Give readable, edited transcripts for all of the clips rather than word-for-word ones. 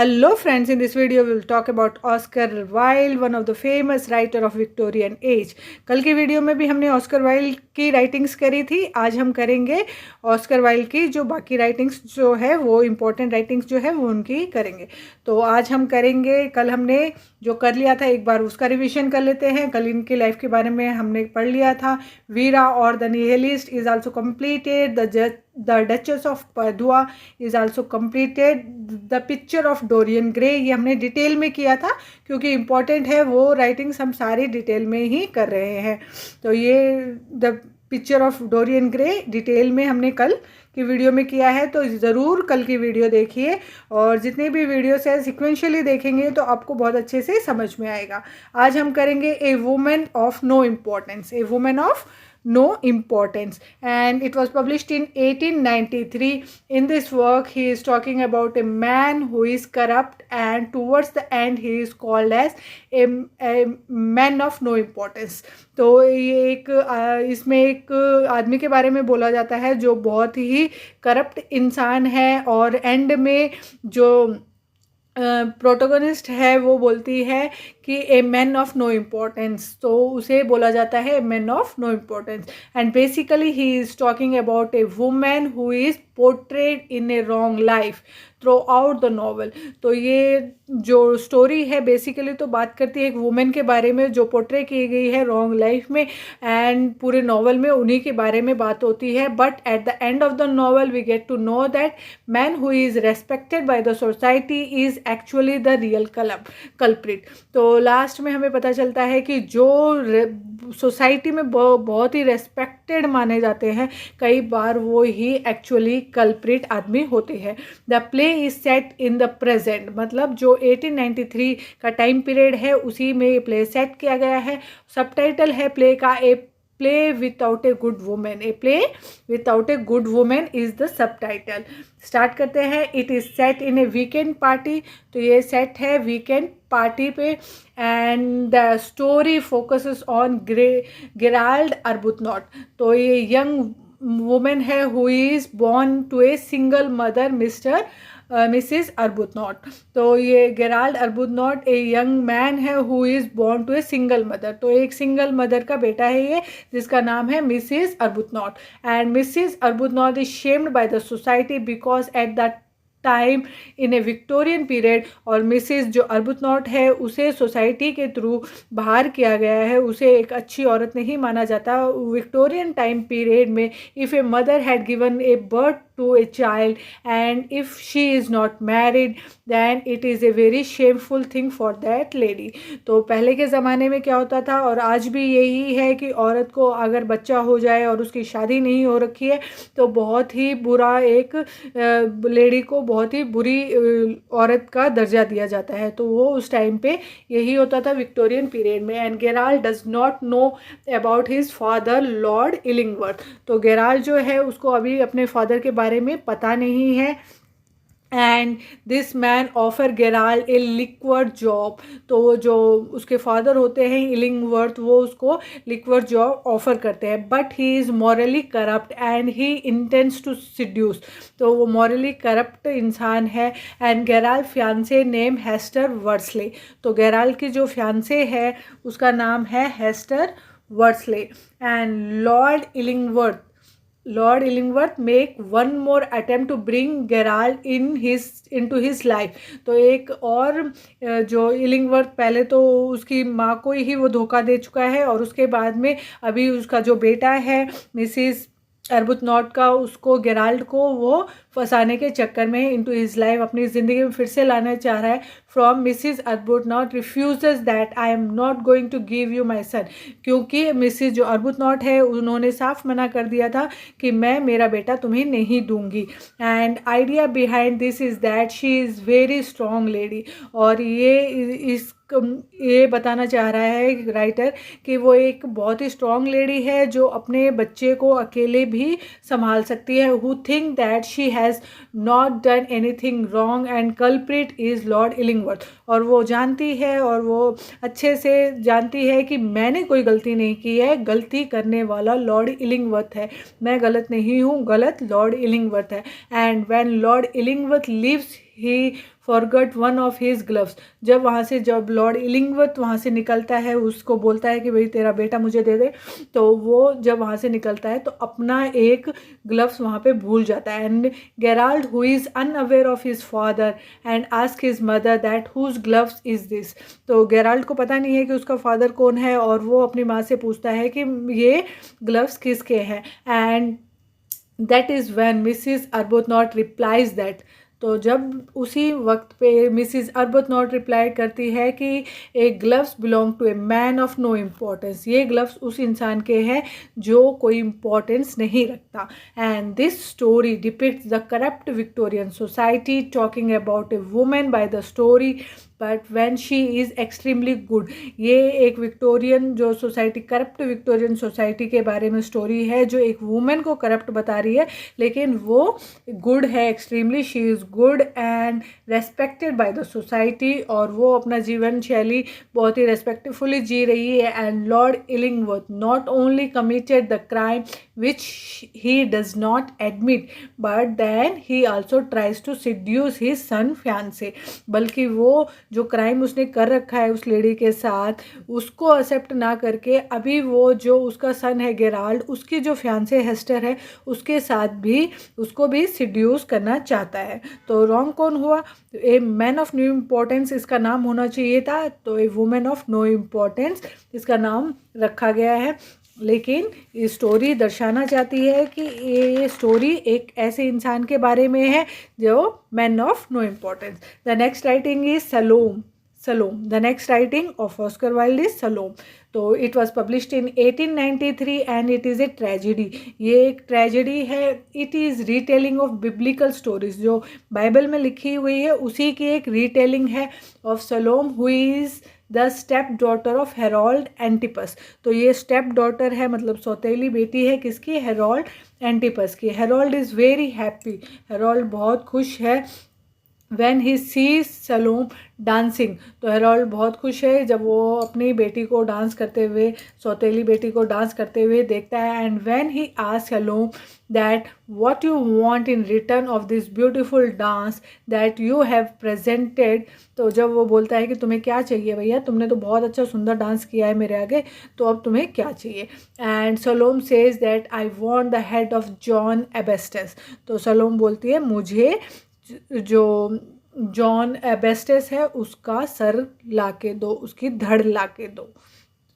Hello friends, in this video we will talk about Oscar Wilde, one of the famous writer of Victorian age. कल की video में भी हमने Oscar Wilde की writings करी थी. आज हम करेंगे ऑस्कर वाइल्ड की जो बाकी राइटिंग्स जो है वो इम्पोर्टेंट राइटिंग्स जो है वो उनकी करेंगे. तो आज हम करेंगे, कल हमने जो कर लिया था एक बार उसका रिविजन कर लेते हैं. कल इनकी लाइफ के बारे में हमने पढ़ लिया था. वीरा और the nihilist is also completed. The Duchess of Padua is also completed. The Picture of Dorian Gray ये हमने डिटेल में किया था क्योंकि इम्पॉर्टेंट है, वो राइटिंग्स हम सारी डिटेल में ही कर रहे हैं. तो ये the picture of Dorian Gray detail में हमने कल की वीडियो में किया है. तो ज़रूर कल की वीडियो देखिए और जितने भी वीडियोस है सिक्वेंशियली देखेंगे तो आपको बहुत अच्छे से समझ में आएगा. आज हम करेंगे a women of no importance. A women of no importance, and it was published in 1893. In this work he is talking about a man who is corrupt, and towards the end he is called as a man of no importance. तो ये एक इसमें एक आदमी के बारे में बोला जाता है जो बहुत ही करप्ट इंसान है, और एंड में जो प्रोटोगनिस्ट है वो बोलती है कि a man of no importance, तो उसे बोला जाता है man of no importance. And basically he is talking about a women who is portrayed in a wrong life throughout the novel. तो ये जो स्टोरी है बेसिकली तो बात करती है एक वुमेन के बारे में जो पोर्ट्रे की गई है रॉन्ग लाइफ में, एंड पूरे नॉवल में उन्हीं के बारे में बात होती है. But at the end of the novel we get to know that man who is respected by the society is actually the real culprit. तो लास्ट में हमें पता चलता है कि जो सोसाइटी में बहुत ही रेस्पेक्टेड माने जाते हैं, कई बार वो ही एक्चुअली कल्प्रिट आदमी होते हैं. The play is set in the present, मतलब जो 1893 का टाइम पीरियड है उसी में ये प्ले सेट किया गया है. सबटाइटल है प्ले का a play without a good woman. A play without a good woman is the subtitle. Start करते हैं. It is set in a weekend party. तो ये सेट है वीकेंड पार्टी पे, and the story focuses on Gerald Arbuthnot. तो ये young woman है who is born to a single mother Mrs Arbuthnot. तो ये Gerald Arbuthnot a young man है who is born to a single mother. तो एक single mother का बेटा है ये जिसका नाम है Mrs Arbuthnot. And Mrs Arbuthnot is shamed by the society because at that time in a Victorian period, और मिसिस जो अर्बुथनॉट है उसे सोसाइटी के थ्रू बाहर किया गया है, उसे एक अच्छी औरत नहीं माना जाता. विक्टोरियन टाइम पीरियड में if a mother had given A birth to a child and if she is not married then it is a very shameful thing for that lady. तो पहले के ज़माने में क्या होता था और आज भी यही है कि औरत को अगर बच्चा हो जाए और उसकी शादी नहीं हो रखी है तो बहुत ही बुरा, एक लेडी को बहुत ही बुरी औरत का दर्जा दिया जाता है. तो वो उस टाइम पे यही होता था विक्टोरियन पीरियड में. And Gerald does not know about his father Lord Illingworth. तो गेराल्ड जो है उसको अभी अपने फादर के बारे में पता नहीं है. And this man offer Gerald a lucrative job. तो जो उसके फादर होते हैं इलिंगवर्थ वो उसको लिक्वर्ड जॉब ऑफर करते हैं. But he is morally corrupt and he intends to seduce. तो वो मॉरली करप्ट इंसान है. And Gerald fiance name Hester Worsley. तो गेराल्ड की जो फियांसे है उसका नाम है Hester Worsley. And Lord Illingworth make one more attempt to bring Geralt into his life. तो एक और जो इलिंगवर्थ पहले तो उसकी माँ को ही वो धोखा दे चुका है और उसके बाद में अभी उसका जो बेटा है मिसिस अर्बुथनॉट का, उसको गेराल्ड को वो फंसाने के चक्कर में इनटू हिज लाइफ अपनी ज़िंदगी में फिर से लाना चाह रहा है. From Mrs Arbuthnot refuses that I am not going to give you my son. क्योंकि मिसिस जो अर्बुथनॉट है उन्होंने साफ मना कर दिया था कि मैं मेरा बेटा तुम्हें नहीं दूंगी. And idea behind this is that she is very strong lady. और ये बताना चाह रहा है राइटर कि वो एक बहुत ही स्ट्रॉन्ग लेडी है जो अपने बच्चे को अकेले भी संभाल सकती है. Who think that she has not done anything wrong and culprit is Lord Illingworth. और वो जानती है और वो अच्छे से जानती है कि मैंने कोई गलती नहीं की है, गलती करने वाला लॉर्ड इलिंगवर्थ है. मैं गलत नहीं हूँ, गलत लॉर्ड इलिंगवर्थ है. And when Lord Illingworth leaves he forgot one of his gloves. जब लॉर्ड इलिंगवर्थ वहाँ से निकलता है, उसको बोलता है कि भाई तेरा बेटा मुझे दे दे, तो वो जब वहाँ से निकलता है तो अपना एक ग्लव्स वहाँ पे भूल जाता है। And Gerald who is unaware of his father and ask his mother that whose gloves is this. तो गेराल्ड को पता नहीं है कि उसका फादर कौन है, और वो अपनी माँ से पूछता है कि ये ग्लव्स किसके हैं। And that is when Mrs Arbuthnot replies that. तो जब उसी वक्त पे मिसिस अर्बुथनॉट रिप्लाई करती है कि a gloves belong to a man of no importance, ये ग्लव्स उस इंसान के हैं जो कोई इम्पोर्टेंस नहीं रखता। And this story depicts the corrupt Victorian society, talking about a woman by the story but when she is extremely good. ये एक विक्टोरियन जो सोसाइटी, करप्ट विक्टोरियन सोसाइटी के बारे में स्टोरी है, जो एक वुमेन को करप्ट बता रही है, लेकिन वो गुड है extremely. She is good and respected by the society, और वो अपना जीवन शैली बहुत ही रेस्पेक्टफुली जी रही है। And Lord Illingworth not only committed the crime which he does not admit, but then he also tries to seduce his son fiancee. बल्कि वो जो क्राइम उसने कर रखा है उस लेडी के साथ, उसको एक्सेप्ट ना करके अभी वो जो उसका सन है गेराल्ड, उसकी जो फियांसे हेस्टर है, उसके साथ भी उसको भी सिड्यूस करना चाहता है। तो रॉन्ग कौन हुआ? A man of no importance इसका नाम होना चाहिए था, तो a women of no importance इसका नाम रखा गया है। लेकिन ये स्टोरी दर्शाना चाहती है कि ये स्टोरी एक ऐसे इंसान के बारे में है जो man of no importance. The next writing is Salome. The next writing of Oscar Wilde is Salome. तो it was published in 1893 and it is a tragedy. ये एक ट्रेजेडी है। It is retelling of biblical stories, जो Bible में लिखी हुई है उसी की एक रीटेलिंग है of Salome who is the step daughter of Herod Antipas. तो ये स्टेप डॉटर है, मतलब सौतेली बेटी है किसकी? हेरोल्ड एंटिपस की। Harold is very happy, Harold बहुत खुश है। When he sees Salom dancing, तो हेरोल्ड बहुत खुश है जब वो अपनी बेटी को डांस करते हुए, सौतेली बेटी को डांस करते हुए देखता है। And when he asks Salom that what you want in return of this beautiful dance that you have presented, तो जब वो बोलता है कि तुम्हें क्या चाहिए भैया, तुमने तो बहुत अच्छा सुंदर डांस किया है मेरे आगे, तो अब तुम्हें क्या चाहिए? And Salome says that I want the head of John Baptist. तो सलोम बोलती है मुझे जो जॉन एबेस्टस है उसका सर लाके दो, उसकी धड़ लाके दो।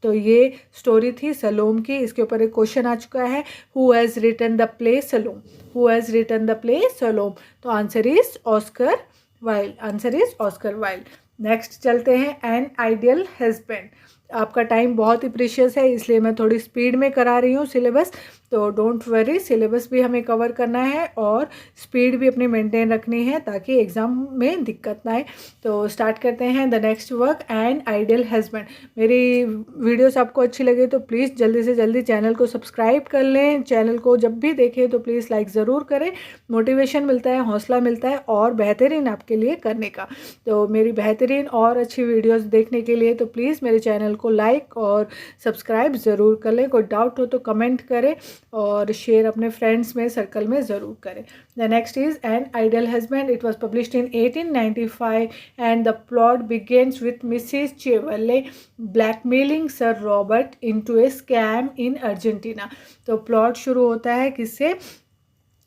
तो ये स्टोरी थी सलोम की। इसके ऊपर एक क्वेश्चन आ चुका है, who has written the play Salome? Who has written the play Salome? तो answer is Oscar Wilde. Answer is Oscar Wilde. Next चलते हैं, एन आइडियल हस्बैंड। आपका टाइम बहुत ही प्रीशियस है, इसलिए मैं थोड़ी स्पीड में करा रही हूँ सिलेबस, तो डोंट वरी, सिलेबस भी हमें कवर करना है और स्पीड भी अपनी मेंटेन रखनी है ताकि एग्ज़ाम में दिक्कत ना आए। तो स्टार्ट करते हैं the next work, N ideal husband. मेरी वीडियोस आपको अच्छी लगे तो प्लीज़ जल्दी से जल्दी चैनल को सब्सक्राइब कर लें। चैनल को जब भी देखें तो प्लीज़ लाइक ज़रूर करें, मोटिवेशन मिलता है, हौसला मिलता है और बेहतरीन आपके लिए करने का। तो मेरी बेहतरीन और अच्छी वीडियोस देखने के लिए तो प्लीज़ मेरे चैनल को लाइक और सब्सक्राइब ज़रूर कर लें। कोई डाउट हो तो कमेंट करें और शेयर अपने फ्रेंड्स में, सर्कल में ज़रूर करें। The next is an ideal husband. It was published in 1895 and the plot begins with Mrs Cheveley blackmailing sir Robert into a scam in Argentina. तो प्लॉट शुरू होता है किससे?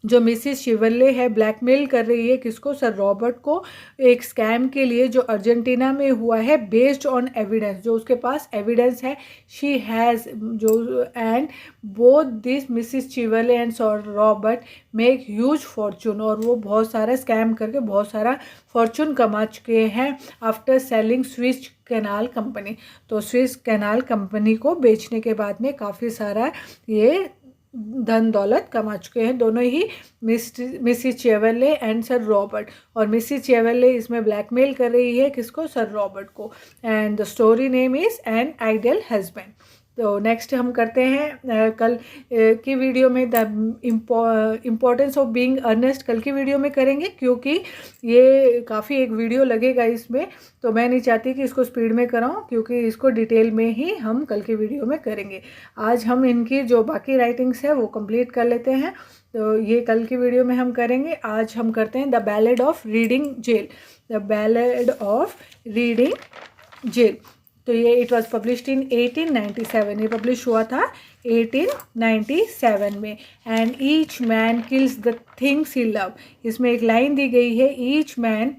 जो मिसिस शिवल्ले है ब्लैकमेल कर रही है किसको? सर रॉबर्ट को, एक स्कैम के लिए जो अर्जेंटीना में हुआ है, बेस्ड ऑन एविडेंस, जो उसके पास एविडेंस है। शी हैज़ जो, and both this Mrs Cheveley and sir Robert make huge fortune, और वो बहुत सारा स्कैम करके बहुत सारा फॉर्चून कमा चुके हैं after selling Swiss canal company. तो स्विस कैनाल कंपनी को बेचने के बाद में काफ़ी सारा ये धन दौलत कमा चुके हैं दोनों ही, Mrs Cheveley and sir Robert. और मिसिस चेवर्ले इसमें ब्लैकमेल कर रही है किसको? सर रॉबर्ट को। And the story name is an ideal husband. तो नेक्स्ट हम करते हैं कल की वीडियो में the importance of being earnest कल की वीडियो में करेंगे, क्योंकि ये काफ़ी एक वीडियो लगेगा इसमें, तो मैं नहीं चाहती कि इसको स्पीड में कराऊं, क्योंकि इसको डिटेल में ही हम कल की वीडियो में करेंगे। आज हम इनकी जो बाकी राइटिंग्स है वो कंप्लीट कर लेते हैं, तो ये कल की वीडियो में हम करेंगे। आज हम करते हैं the ballad of Reading jail. The ballad of Reading jail, तो ये इट वॉज पब्लिश्ड इन 1897, ये पब्लिश हुआ था 1897 में। And each man kills the things he love, इसमें एक लाइन दी गई है, each man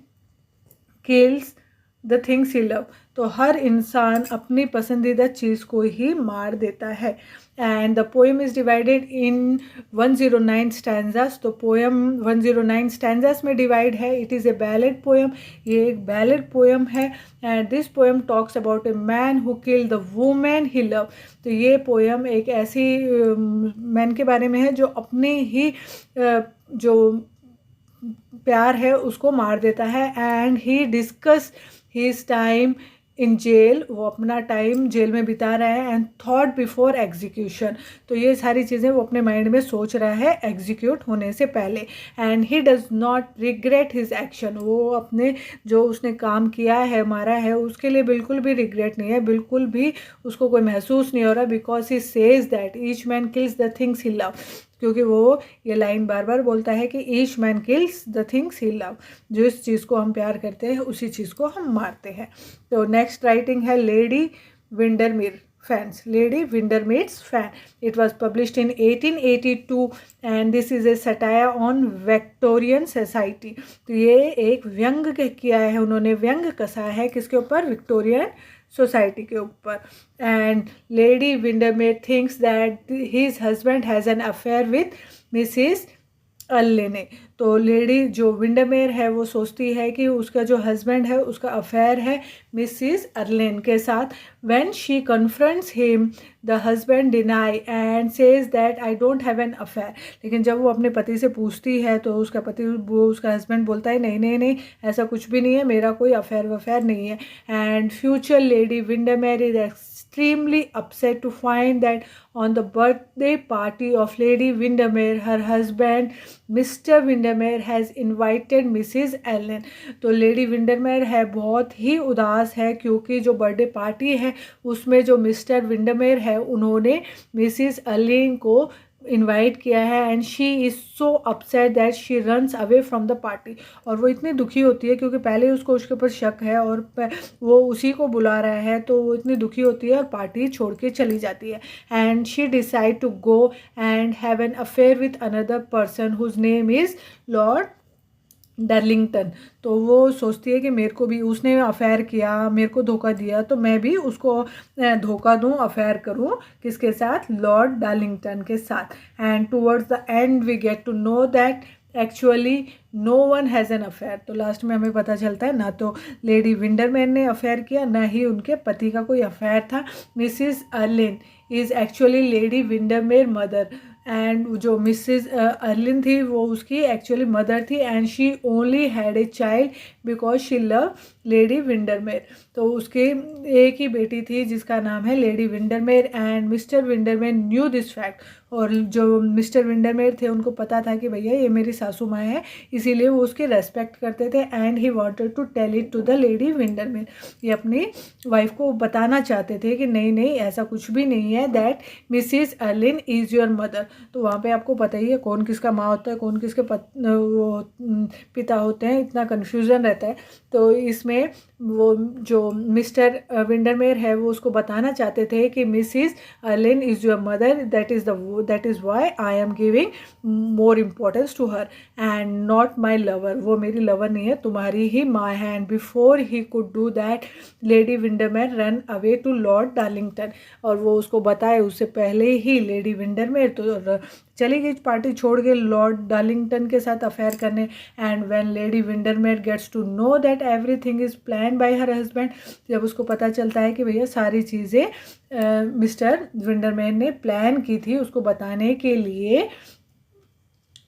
kills the things he love, तो हर इंसान अपनी पसंदीदा चीज़ को ही मार देता है। And the poem is divided in 109 stanzas, तो पोएम 109 स्टैंजास में डिवाइड है। It is A ballad poem, ये एक बैलेड पोएम है। And this poem talks about a man who kill the women he love, तो ये पोएम एक ऐसी मैन के बारे में है जो अपनी ही जो प्यार है उसको मार देता है। And he discuss his time in jail, वो अपना टाइम जेल में बिता रहा है। एंड थॉट बिफोर एग्जीक्यूशन, तो ये सारी चीज़ें वो अपने माइंड में सोच रहा है एग्जीक्यूट होने से पहले। And he does not regret his action, वो अपने जो उसने काम किया है, मारा है, उसके लिए बिल्कुल भी रिग्रेट नहीं है, बिल्कुल भी उसको कोई महसूस नहीं हो रहा। Because he says that each man kills the things he love, क्योंकि वो ये लाइन बार बार बोलता है कि each man kills the things he love, जो इस चीज़ को हम प्यार करते हैं उसी चीज़ को हम मारते हैं। तो नेक्स्ट राइटिंग है lady Windermere fans, lady Windermere's fan. It was published in 1882 and this is a satire on Victorian society, तो ये एक व्यंग किया है उन्होंने, व्यंग कसा है किसके ऊपर, विक्टोरियन सोसाइटी के ऊपर। And lady Windermere thinks that his husband has an affair with Mrs Erlynne, तो लेडी जो विंडरमेर है वो सोचती है कि उसका जो हस्बैंड है उसका अफेयर है मिसिस अर्लिन के साथ। When she confronts him the husband deny and says that I don't have an affair, लेकिन जब वो अपने पति से पूछती है तो उसका हस्बैंड बोलता है नहीं नहीं नहीं, ऐसा कुछ भी नहीं है, मेरा कोई अफेयर वफेयर नहीं है। And future lady Windermere is extremely upset to find that on the birthday party of Lady Windermere, her husband Mr. Windermere has invited Mrs. Allen, तो लेडी विंडरमेर है बहुत ही उदास है, क्योंकि जो बर्थडे पार्टी है उसमें जो मिस्टर विंडरमेर है उन्होंने मिसिस अर्लिन को इनवाइट किया है। And she is so upset that she runs away from the party, और वो इतनी दुखी होती है क्योंकि पहले उसको उसके ऊपर शक है और वो उसी को बुला रहा है, तो वो इतनी दुखी होती है और पार्टी छोड़ के चली जाती है। And she decide to go and have an affair with another person whose name is Lord Darlington, तो वो सोचती है कि मेरे को भी उसने अफेयर किया, मेरे को धोखा दिया, तो मैं भी उसको धोखा दूं, अफेयर करूं, किसके साथ, लॉर्ड डार्लिंगटन के साथ। And towards the end we get to know that actually no one has an affair, तो लास्ट में हमें पता चलता है ना तो लेडी विंडरमेर ने अफेयर किया, ना ही उनके पति का कोई अफेयर था। Mrs Erlynne is actually lady Windermere mother, and जो मिसिस अर्लिन थी वो उसकी एक्चुअली मदर थी। And she only had a child because she love lady Windermere, तो उसकी एक ही बेटी थी जिसका नाम है lady Windermere. And Mr Windermere knew this fact, और जो मिस्टर विंडरमेर थे उनको पता था कि भैया ये मेरी सासू माँ है, इसीलिए वो उसकी रेस्पेक्ट करते थे। And he wanted to tell it to the lady Windermere, ये अपनी वाइफ को बताना चाहते थे कि नहीं नहीं ऐसा कुछ भी नहीं है, that Mrs Erlynne is your mother. तो वहाँ पे आपको पता ही है कौन किसका माँ होता है, कौन किसके पिता होते हैं, इतना कन्फ्यूज़न रहता है। तो इसमें वो जो मिस्टर विंडरमेर है वो उसको बताना चाहते थे कि Mrs Erlynne is your mother, that is why I am giving more importance to her and not my lover, वो मेरी लवर नहीं है, तुम्हारी ही माँ है। And before he could do that lady Windermere run away to lord Darlington, और वो उसको बताए उससे पहले ही लेडी विंडरमेर तो चली गई पार्टी छोड़ के लॉर्ड डार्लिंगटन के साथ अफेयर करने। And when lady Windermere gets to know that everything is plan by her husband, जब उसको पता चलता है कि भैया सारी चीज़ें मिस्टर विंडरमेर ने प्लान की थी उसको बताने के लिए,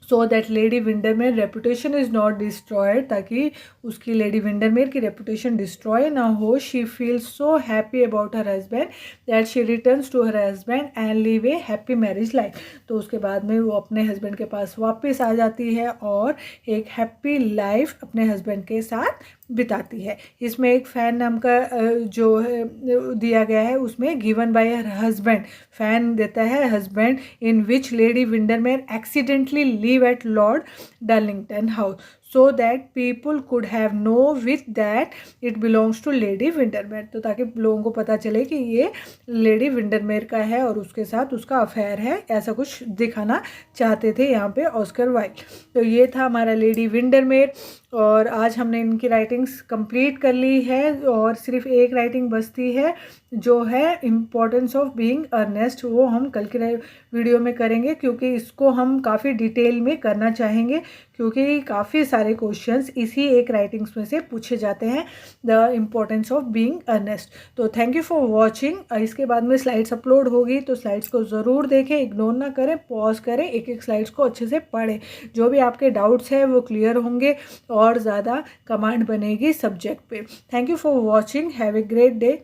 so that lady Windermere reputation is not destroyed, ताकि उसकी लेडी विंडरमेर की रेपुटेशन डिस्ट्रॉय ना हो. She feels so happy about her husband that she returns to her husband and live a happy marriage life. तो उसके बाद में वो अपने हस्बैंड के पास वापस आ जाती है और एक हैप्पी लाइफ अपने हस्बैंड के साथ बिताती है. इसमें एक फ़ैन नाम का जो है दिया गया है, उसमें given by her husband, fan देता है husband, in which lady Windermere accidentally live at lord Darlington house so that people could have know with that it belongs to lady Windermere. तो ताकि लोगों को पता चले कि ये लेडी विंडरमेर का है और उसके साथ उसका अफेयर है, ऐसा कुछ दिखाना चाहते थे यहाँ पे ऑस्कर वाइल्ड. तो ये था हमारा लेडी विंडरमेर और आज हमने इनकी राइटिंग्स कंप्लीट कर ली है और सिर्फ एक राइटिंग बचती है जो है इम्पोर्टेंस ऑफ बीइंग अर्नेस्ट. वो हम कल के वीडियो में करेंगे क्योंकि इसको हम काफ़ी डिटेल में करना चाहेंगे क्योंकि काफ़ी सारे क्वेश्चंस इसी एक राइटिंग्स में से पूछे जाते हैं, the importance of being earnest. तो थैंक यू फॉर वॉचिंग. इसके बाद में स्लाइड्स अपलोड होगी तो स्लाइड्स को ज़रूर देखें, इग्नोर ना करें, पॉज करें, एक एक स्लाइड्स को अच्छे से पढ़ें. जो भी आपके डाउट्स हैं वो क्लियर होंगे और ज़्यादा कमांड बनेगी सब्जेक्ट पे. Thank you for watching. Have a great day.